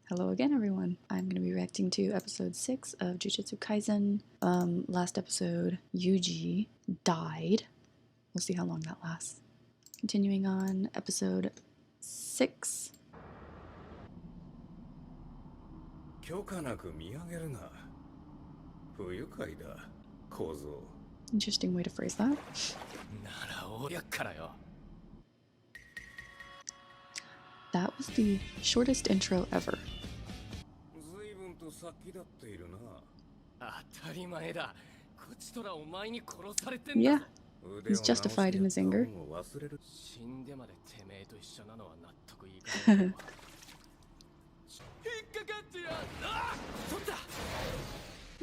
Hello again, everyone. I'm going to be reacting to episode 6 of Jujutsu Kaisen. Last episode, Yuji died. We'll see how long that lasts. Continuing on episode 6. Interesting way to phrase that. That was the shortest intro ever. Yeah, he's justified in his anger.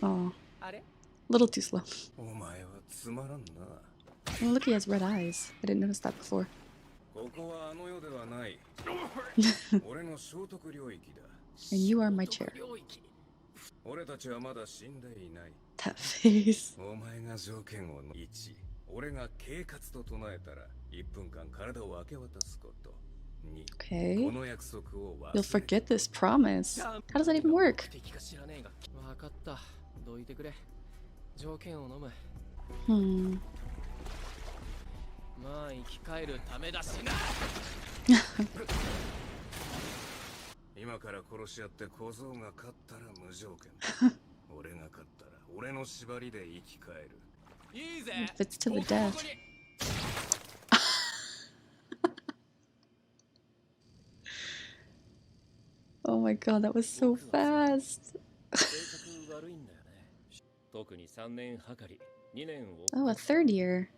Oh, little too slow. Oh, look, he has red eyes. I didn't notice that before. And you are my chair. That face. Okay. You'll forget this promise. How does that even work? If it's to the death. Oh my god, that was so fast. Oh, a third year.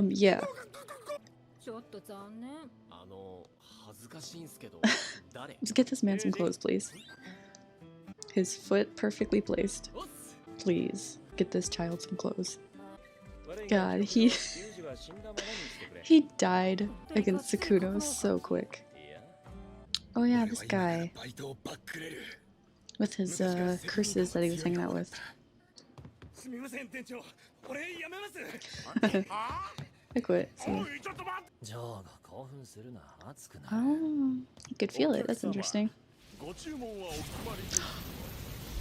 Yeah. Let's get this man some clothes, please. His foot perfectly placed. Please, get this child some clothes. God, he died against Sakuno so quick. Oh yeah, this guy. With his curses that he was hanging out with. I quit. So. Oh, you could feel it. That's interesting.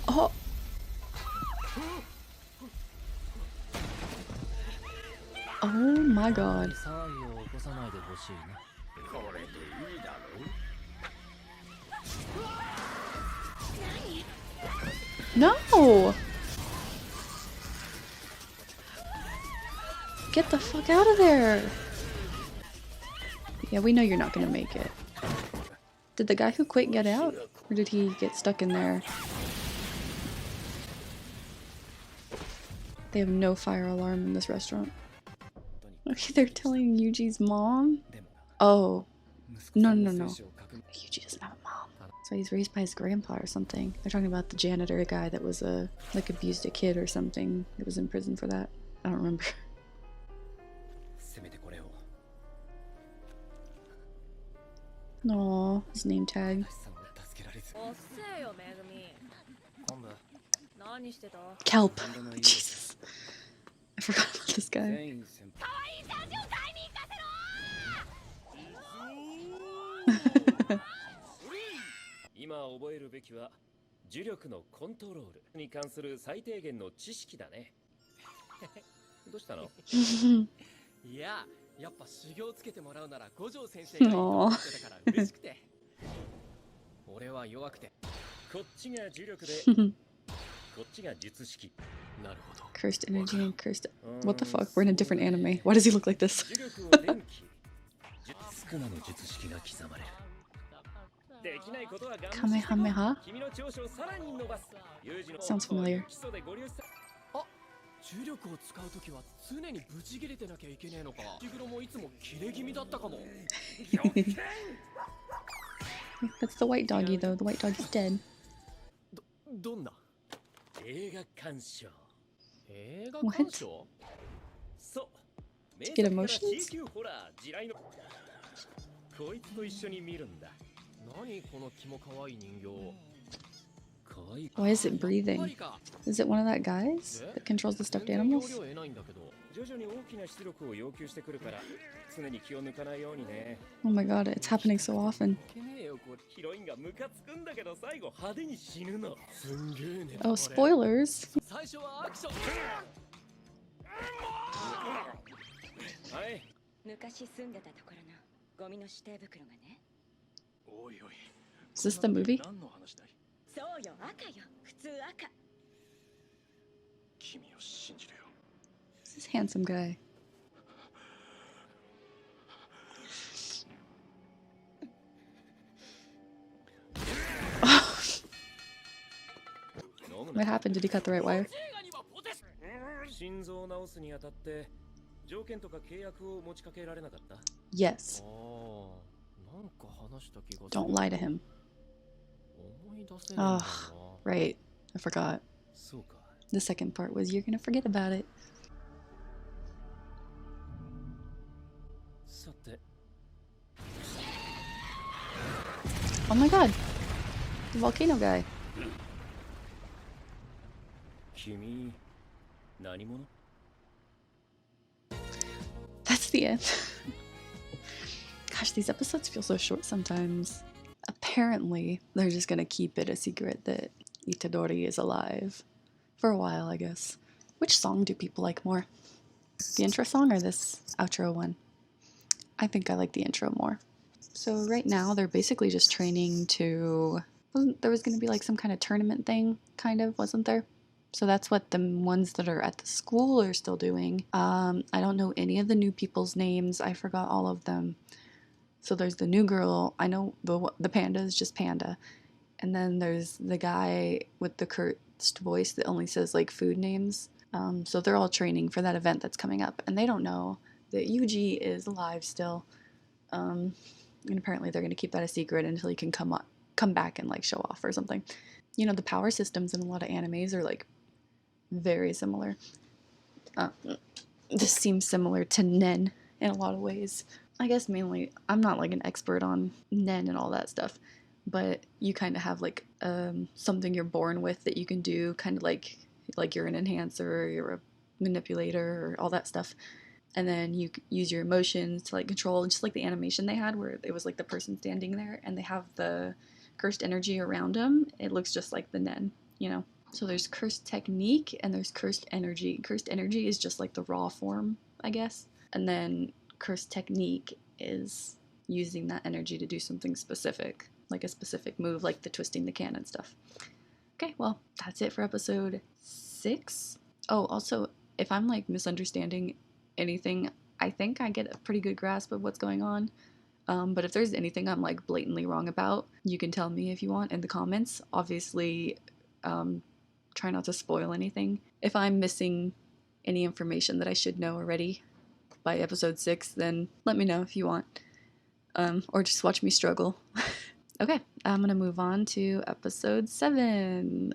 Oh! Oh my god. No! Get the fuck out of there! Yeah, we know you're not gonna make it. Did the guy who quit get out? Or did he get stuck in there? They have no fire alarm in this restaurant. Okay, they're telling Yuji's mom? Oh. No. Yuji doesn't have a mom. So he's raised by his grandpa or something. They're talking about the janitor guy that was like abused a kid or something. That was in prison for that. I don't remember. Aww, his name tag. Kelp. Jesus. I forgot about this guy. Cursed energy and cursed. What the fuck? We're in a different anime. Why does he look like this? Kamehameha? Sounds familiar. That's the white doggy though. The white doggy's dead. What? To get emotions? Why is it breathing? Is it one of that guys that controls the stuffed animals? Oh my god, it's happening so often. Oh, spoilers! Is this the movie? This handsome guy. What happened? Did he cut the right wire? Yes. Don't lie to him. Oh, right. I forgot. The second part was you're gonna forget about it. Oh my god. The volcano guy. That's the end. Gosh, these episodes feel so short sometimes. Apparently, they're just gonna keep it a secret that Itadori is alive. For a while, I guess. Which song do people like more? The intro song or this outro one? I think I like the intro more. So right now, they're basically just training to... There was gonna be like some kind of tournament thing, kind of, wasn't there? So that's what the ones that are at the school are still doing. I don't know any of the new people's names. I forgot all of them. So there's the new girl. I know the panda is just Panda. And then there's the guy with the cursed voice that only says like food names. So they're all training for that event that's coming up. And they don't know that Yuji is alive still. And apparently they're going to keep that a secret until he can come back and like show off or something. You know, the power systems in a lot of animes are like very similar. This seems similar to Nen in a lot of ways. I guess mainly, I'm not like an expert on Nen and all that stuff, but you kind of have like something you're born with that you can do, kind of like you're an enhancer, you're a manipulator, or all that stuff. And then you use your emotions to like control, just like the animation they had where it was like the person standing there and they have the cursed energy around them. It looks just like the Nen, you know? So there's cursed technique and there's cursed energy. Cursed energy is just like the raw form, I guess. And then cursed technique is using that energy to do something specific, like a specific move, like the twisting the cannon stuff. Okay, well, that's it for episode 6. Oh, also, if I'm like misunderstanding anything, I think I get a pretty good grasp of what's going on. But if there's anything I'm like blatantly wrong about, you can tell me if you want in the comments. Obviously, try not to spoil anything. If I'm missing any information that I should know already by episode 6, then let me know if you want. Or just watch me struggle. Okay, I'm gonna move on to episode 7.